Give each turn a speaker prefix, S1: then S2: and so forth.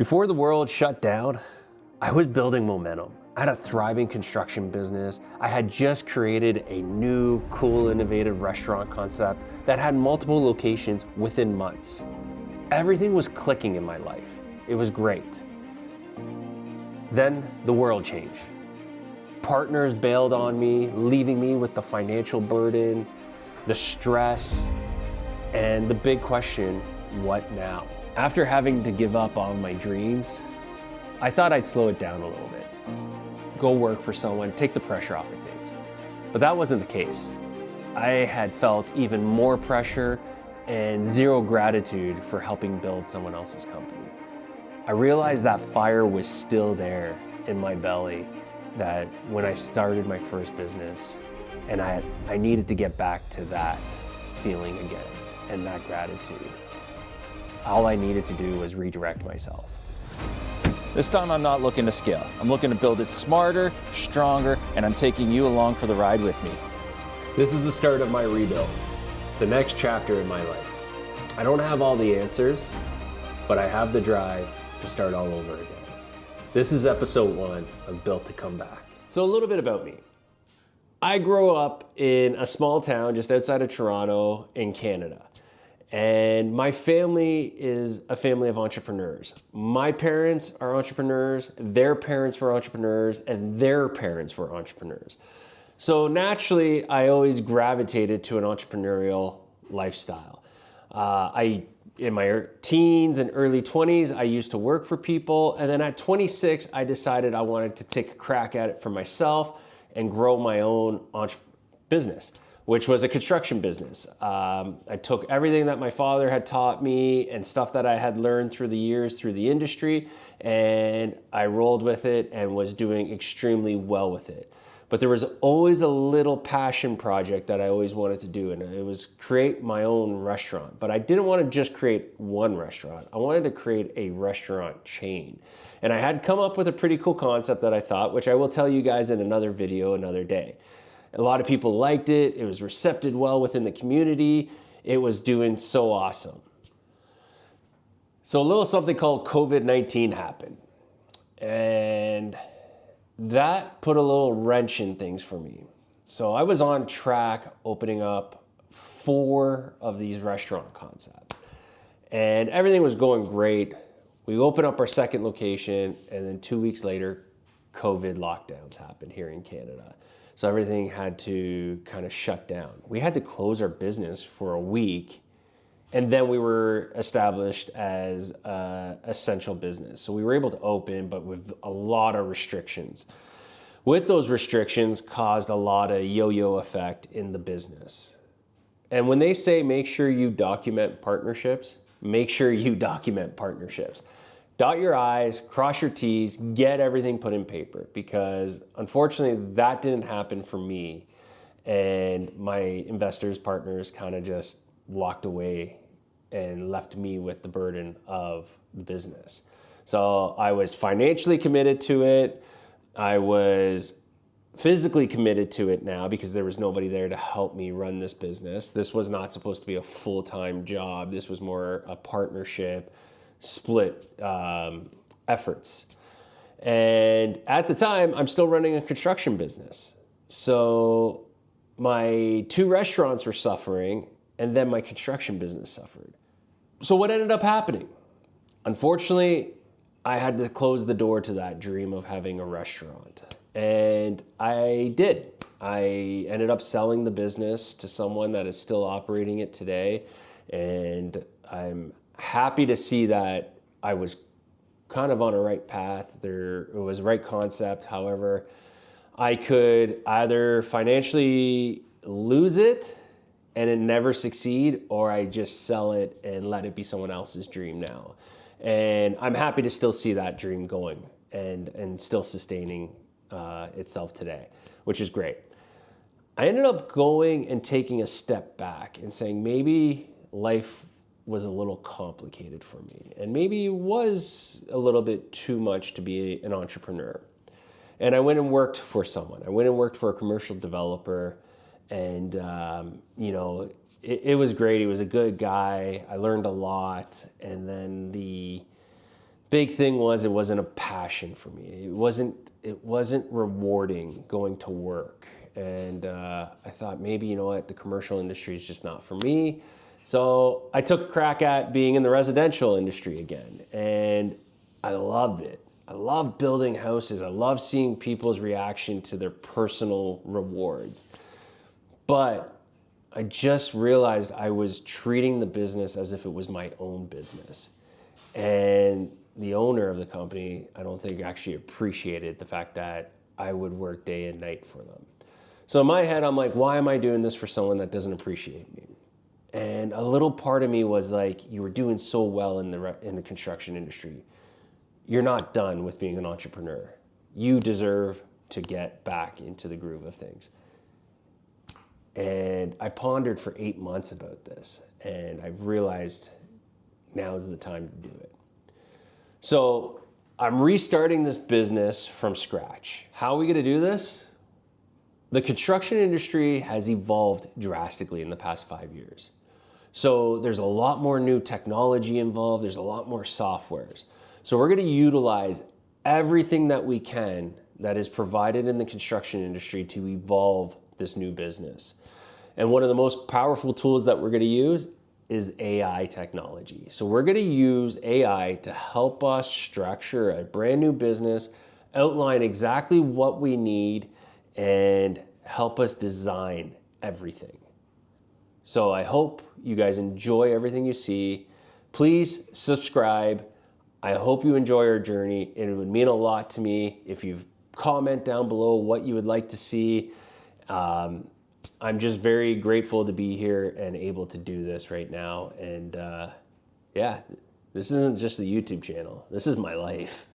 S1: Before the world shut down, I was building momentum. I had a thriving construction business. I had just created a new, cool, innovative restaurant concept that had multiple locations within months. Everything was clicking in my life. It was great. Then the world changed. Partners bailed on me, leaving me with the financial burden, the stress, and the big question, what now? After having to give up on my dreams, I thought I'd slow it down a little bit. Go work for someone, take the pressure off of things. But that wasn't the case. I had felt even more pressure and zero gratitude for helping build someone else's company. I realized that fire was still there in my belly, that when I started my first business, and I needed to get back to that feeling again and that gratitude. All I needed to do was redirect myself.
S2: This time I'm not looking to scale. I'm looking to build it smarter, stronger, and I'm taking you along for the ride with me.
S1: This is the start of my rebuild, the next chapter in my life. I don't have all the answers, but I have the drive to start all over again. This is episode 1 of Built to Come Back. So a little bit about me. I grew up in a small town just outside of Toronto in Canada. And my family is a family of entrepreneurs. My parents are entrepreneurs, their parents were entrepreneurs, and their parents were entrepreneurs. So naturally, I always gravitated to an entrepreneurial lifestyle. In my teens and early 20s, I used to work for people. And then at 26, I decided I wanted to take a crack at it for myself and grow my own business, which was a construction business. I took everything that my father had taught me and stuff that I had learned through the years through the industry, and I rolled with it and was doing extremely well with it. But there was always a little passion project that I always wanted to do, and it was create my own restaurant. But I didn't want to just create one restaurant. I wanted to create a restaurant chain. And I had come up with a pretty cool concept that I thought, which I will tell you guys in another video another day. A lot of people liked it. It was received well within the community. It was doing so awesome. So a little something called COVID-19 happened. And that put a little wrench in things for me. So I was on track opening up 4 of these restaurant concepts. And everything was going great. We opened up our second location, and then 2 weeks later, COVID lockdowns happened here in Canada. So everything had to kind of shut down. We had to close our business for a week, and then we were established as an essential business. So we were able to open, but with a lot of restrictions. With those restrictions caused a lot of yo-yo effect in the business. And when they say make sure you document partnerships, make sure you document partnerships. Dot your I's, cross your T's, get everything put in paper, because unfortunately that didn't happen for me. And my investors, partners kind of just walked away and left me with the burden of the business. So I was financially committed to it. I was physically committed to it now because there was nobody there to help me run this business. This was not supposed to be a full-time job. This was more a partnership, split efforts. And at the time, I'm still running a construction business. So my 2 restaurants were suffering, and then my construction business suffered. So what ended up happening? Unfortunately, I had to close the door to that dream of having a restaurant. And I did. I ended up selling the business to someone that is still operating it today. And I'm happy to see that I was kind of on a right path. It was a right concept. However, I could either financially lose it and it never succeed, or I just sell it and let it be someone else's dream now. And I'm happy to still see that dream going and still sustaining itself today, which is great. I ended up going and taking a step back and saying maybe life was a little complicated for me, and maybe it was a little bit too much to be an entrepreneur. And I went and worked for someone. I went and worked for a commercial developer, and it was great. He was a good guy. I learned a lot, and then the Big thing was it wasn't a passion for me. It wasn't rewarding going to work. And I thought maybe, you know what, the commercial industry is just not for me. So I took a crack at being in the residential industry again. And I loved it. I love building houses. I love seeing people's reaction to their personal rewards. But I just realized I was treating the business as if it was my own business. And the owner of the company, I don't think actually appreciated the fact that I would work day and night for them. So in my head, I'm like, why am I doing this for someone that doesn't appreciate me? And a little part of me was like, you were doing so well in the construction industry. You're not done with being an entrepreneur. You deserve to get back into the groove of things. And I pondered for 8 months about this, and I've realized now is the time to do it. So I'm restarting this business from scratch. How are we gonna do this? The construction industry has evolved drastically in the past 5 years. So there's a lot more new technology involved, there's a lot more softwares. So we're gonna utilize everything that we can that is provided in the construction industry to evolve this new business. And one of the most powerful tools that we're gonna use is AI technology. So we're gonna use AI to help us structure a brand new business, outline exactly what we need, and help us design everything. So I hope you guys enjoy everything you see. Please subscribe. I hope you enjoy our journey. It would mean a lot to me if you comment down below what you would like to see. I'm just very grateful to be here and able to do this right now. And yeah, this isn't just a YouTube channel. This is my life.